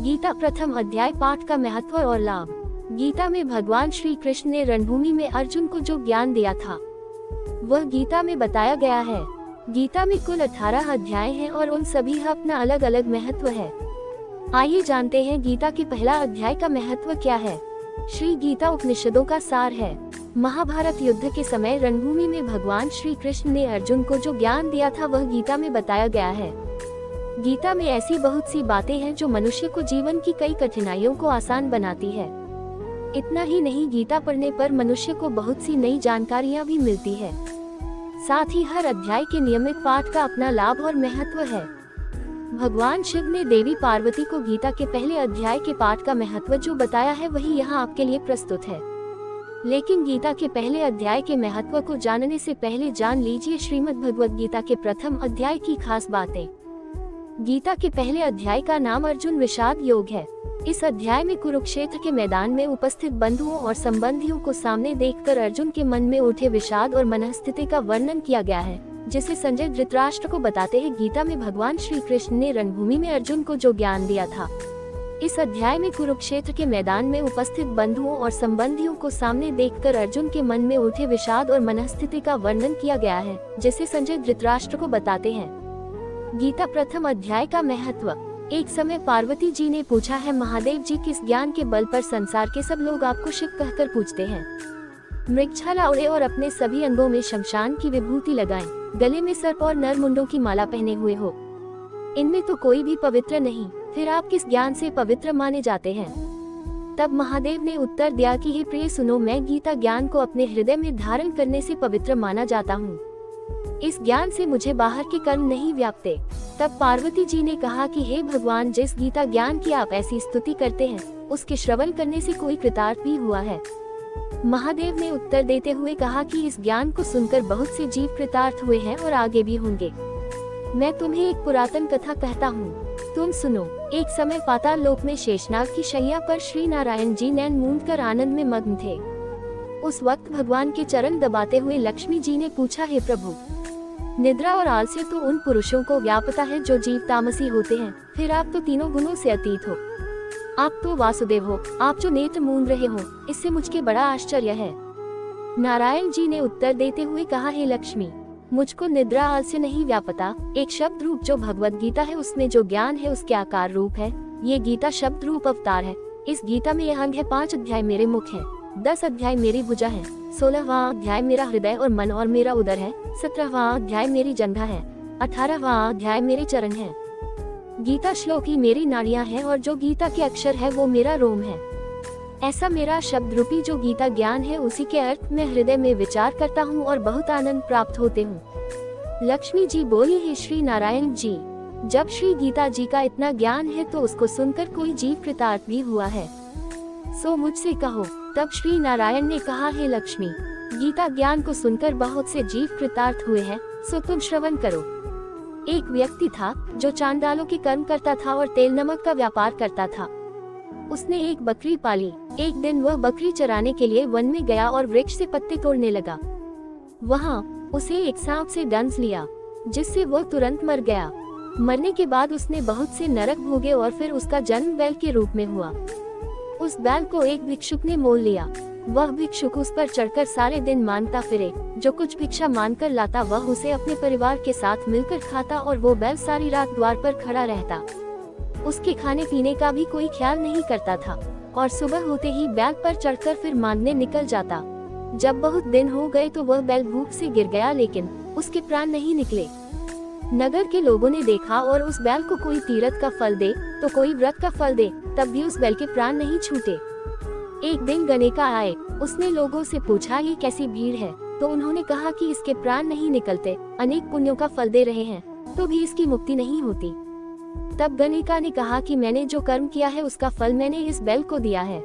गीता प्रथम अध्याय पाठ का महत्व और लाभ। गीता में भगवान श्री कृष्ण ने रणभूमि में अर्जुन को जो ज्ञान दिया था वह गीता में बताया गया है। गीता में कुल 18 अध्याय हैं और उन सभी का अपना अलग अलग महत्व है। आइए जानते हैं गीता के पहला अध्याय का महत्व क्या है। श्री गीता उपनिषदों का सार है। महाभारत युद्ध के समय रणभूमि में भगवान श्री कृष्ण ने अर्जुन को जो ज्ञान दिया था वह गीता में बताया गया है। गीता में ऐसी बहुत सी बातें हैं जो मनुष्य को जीवन की कई कठिनाइयों को आसान बनाती है। इतना ही नहीं, गीता पढ़ने पर मनुष्य को बहुत सी नई जानकारियां भी मिलती है। साथ ही हर अध्याय के नियमित पाठ का अपना लाभ और महत्व है। भगवान शिव ने देवी पार्वती को गीता के पहले अध्याय के पाठ का महत्व जो बताया है वही यहाँ आपके लिए प्रस्तुत है। लेकिन गीता के पहले अध्याय के महत्व को जानने से पहले जान लीजिए श्रीमद् भगवद गीता के प्रथम अध्याय की खास बातें। गीता के पहले अध्याय का नाम अर्जुन विषाद योग है। इस अध्याय में कुरुक्षेत्र के मैदान में उपस्थित बंधुओं और संबंधियों को सामने देखकर अर्जुन के मन में उठे विषाद और मनस्थिति का वर्णन किया गया है, जिसे संजय धृतराष्ट्र को बताते हैं। गीता में भगवान श्री कृष्ण ने रणभूमि में अर्जुन को जो ज्ञान दिया था, इस अध्याय में कुरुक्षेत्र के मैदान में उपस्थित बंधुओं और संबंधियों को सामने देखकर अर्जुन के मन में उठे विषाद और मनस्थिति का वर्णन किया गया है, जिसे संजय धृतराष्ट्र को बताते हैं। गीता प्रथम अध्याय का महत्व। एक समय पार्वती जी ने पूछा है, महादेव जी, किस ज्ञान के बल पर संसार के सब लोग आपको शिव कहकर पूछते हैं? मृगछाला ओढ़े और अपने सभी अंगों में शमशान की विभूति लगाएं, गले में सर्प और नर मुंडों की माला पहने हुए हो, इनमें तो कोई भी पवित्र नहीं, फिर आप किस ज्ञान से पवित्र माने जाते हैं? तब महादेव ने उत्तर दिया कि हे प्रिय सुनो, मैं गीता ज्ञान को अपने हृदय में धारण करने से पवित्र माना जाता हूँ। इस ज्ञान से मुझे बाहर के कर्म नहीं व्यापते। तब पार्वती जी ने कहा कि हे भगवान, जिस गीता ज्ञान की आप ऐसी स्तुति करते हैं उसके श्रवण करने से कोई कृतार्थ भी हुआ है? महादेव ने उत्तर देते हुए कहा कि इस ज्ञान को सुनकर बहुत से जीव कृतार्थ हुए हैं और आगे भी होंगे। मैं तुम्हें एक पुरातन कथा कहता हूँ, तुम सुनो। एक समय पाताल लोक में शेषनाग की शैया पर श्री नारायण जी नैन मूंद कर आनंद में मग्न थे। उस वक्त भगवान के चरण दबाते हुए लक्ष्मी जी ने पूछा, हे प्रभु, निद्रा और आलस्य तो उन पुरुषों को व्यापता है जो जीव तामसी होते हैं, फिर आप तो तीनों गुणों से अतीत हो। आप तो वासुदेव हो, आप जो नेत्र मूंद रहे हो, इससे मुझके बड़ा आश्चर्य है। नारायण जी ने उत्तर देते हुए कहा, हे लक्ष्मी, मुझको निद्रा आलस्य नहीं व्यापता। एक शब्द रूप जो भगवद गीता है उसमें जो ज्ञान है उसके आकार रूप है। ये गीता शब्द रूप अवतार है। इस गीता में यह अंग है, 5 अध्याय मेरे मुख है, 10 अध्याय मेरी भुजा है, 16वां अध्याय मेरा हृदय और मन और मेरा उदर है, 17वां अध्याय मेरी जंघा है, 18वां अध्याय मेरे चरण है। गीता श्लोक ही मेरी नाड़ियां हैं और जो गीता के अक्षर है वो मेरा रोम है। ऐसा मेरा शब्द रूपी जो गीता ज्ञान है उसी के अर्थ में हृदय में विचार करता हूँ और बहुत आनंद प्राप्त होते हूँ। लक्ष्मी जी बोली, हे श्री नारायण जी, जब श्री गीता जी का इतना ज्ञान है तो उसको सुनकर कोई जीव कृतार्थ भी हुआ है, सो मुझसे कहो। तब श्री नारायण ने कहा, हे लक्ष्मी, गीता ज्ञान को सुनकर बहुत से जीव कृतार्थ हुए हैं, सो तुम श्रवण करो। एक व्यक्ति था जो चांडालों के कर्म करता था और तेल नमक का व्यापार करता था। उसने एक बकरी पाली। एक दिन वह बकरी चराने के लिए वन में गया और वृक्ष से पत्ते तोड़ने लगा। वहाँ उसे एक सांप से डंस लिया, जिससे वह तुरंत मर गया। मरने के बाद उसने बहुत से नरक भोगे और फिर उसका जन्म बैल के रूप में हुआ। उस बैल को एक भिक्षुक ने मोल लिया। वह भिक्षुक उस पर चढ़कर सारे दिन मांगता फिरे। जो कुछ भिक्षा मांगकर लाता वह उसे अपने परिवार के साथ मिलकर खाता और वो बैल सारी रात द्वार पर खड़ा रहता। उसके खाने पीने का भी कोई ख्याल नहीं करता था और सुबह होते ही बैल पर चढ़कर फिर मांगने निकल जाता। जब बहुत दिन हो गए तो वह बैल भूख से गिर गया, लेकिन उसके प्राण नहीं निकले। नगर के लोगों ने देखा और उस बैल को कोई तीरथ का फल दे तो कोई व्रत का फल दे, तब भी उस बैल के प्राण नहीं छूटे। एक दिन गणिका आए। उसने लोगों से पूछा, ये कैसी भीड़ है? तो उन्होंने कहा कि इसके प्राण नहीं निकलते, अनेक पुण्यों का फल दे रहे हैं तो भी इसकी मुक्ति नहीं होती। तब गणिका ने कहा कि मैंने जो कर्म किया है उसका फल मैंने इस बैल को दिया है।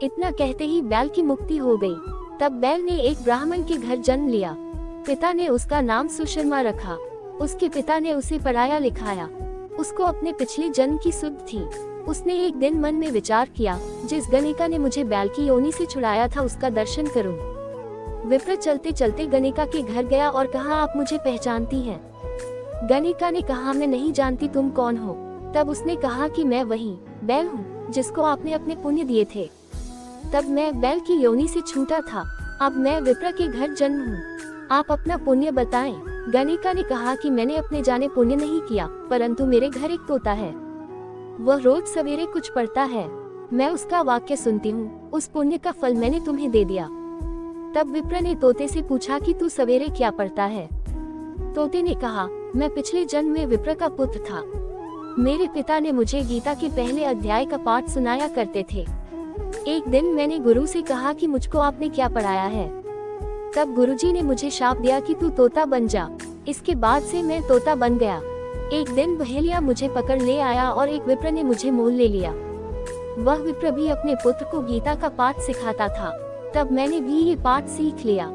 इतना कहते ही बैल की मुक्ति हो गई। तब बैल ने एक ब्राह्मण के घर जन्म लिया। पिता ने उसका नाम सुशर्मा रखा। उसके पिता ने उसे पढ़ाया लिखाया। उसको अपने पिछले जन्म की सुध थी। उसने एक दिन मन में विचार किया, जिस गणिका ने मुझे बैल की योनि से छुड़ाया था उसका दर्शन करूं। विप्र चलते चलते गणिका के घर गया और कहा, आप मुझे पहचानती हैं? गणिका ने कहा, मैं नहीं जानती, तुम कौन हो? तब उसने कहा कि मैं वही बैल हूँ जिसको आपने अपने पुण्य दिए थे। तब मैं बैल की योनि से छूटा था, अब मैं विप्र के घर जन्म हूँ, आप अपना पुण्य बताएं। गणिका ने कहा कि मैंने अपने जाने पुण्य नहीं किया, परंतु मेरे घर एक तोता है, वह रोज सवेरे कुछ पढ़ता है, मैं उसका वाक्य सुनती हूँ, उस पुण्य का फल मैंने तुम्हें दे दिया। तब विप्र ने तोते से पूछा कि तू सवेरे क्या पढ़ता है। तोते ने कहा, मैं पिछले जन्म में विप्र का पुत्र था, मेरे पिता ने मुझे गीता के पहले अध्याय का पाठ सुनाया करते थे। एक दिन मैंने गुरु से कहा कि मुझको आपने क्या पढ़ाया है। तब गुरुजी ने मुझे शाप दिया कि तू तोता बन जा। इसके बाद से मैं तोता बन गया। एक दिन बहेलिया मुझे पकड़ ले आया और एक विप्र ने मुझे मोल ले लिया। वह विप्र भी अपने पुत्र को गीता का पाठ सिखाता था। तब मैंने भी ये पाठ सीख लिया।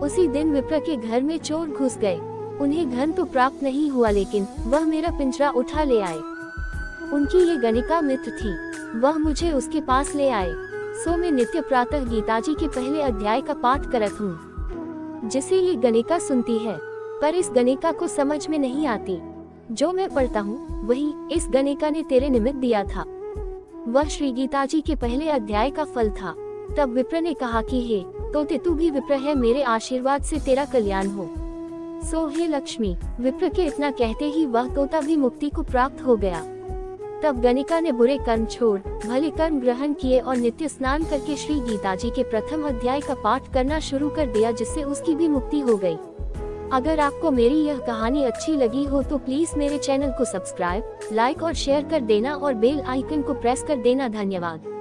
उसी दिन विप्र के घर में चोर घुस गए। उन्हें धन तो प्राप्त नहीं हुआ, लेकिन वह मेरा पिंजरा उठा ले आए। उनकी ये गणिका मित्र थी, वह मुझे उसके पास ले आए। सो मैं नित्य प्रातः गीताजी के पहले अध्याय का पाठ करत हूँ, जिसे ये गणिका सुनती है, पर इस गणिका को समझ में नहीं आती। जो मैं पढ़ता हूँ वही इस गणिका ने तेरे निमित्त दिया था। वह श्री गीताजी के पहले अध्याय का फल था। तब विप्र ने कहा कि हे तोते, तू भी विप्र है, मेरे आशीर्वाद से तेरा कल्याण हो। सो हे लक्ष्मी। विप्र के इतना कहते ही वह तोता भी मुक्ति को प्राप्त हो गया। तब गणिका ने बुरे कर्म छोड़ भले कर्म ग्रहण किए और नित्य स्नान करके श्री गीताजी के प्रथम अध्याय का पाठ करना शुरू कर दिया, जिससे उसकी भी मुक्ति हो गई। अगर आपको मेरी यह कहानी अच्छी लगी हो तो प्लीज मेरे चैनल को सब्सक्राइब, लाइक और शेयर कर देना और बेल आइकन को प्रेस कर देना। धन्यवाद।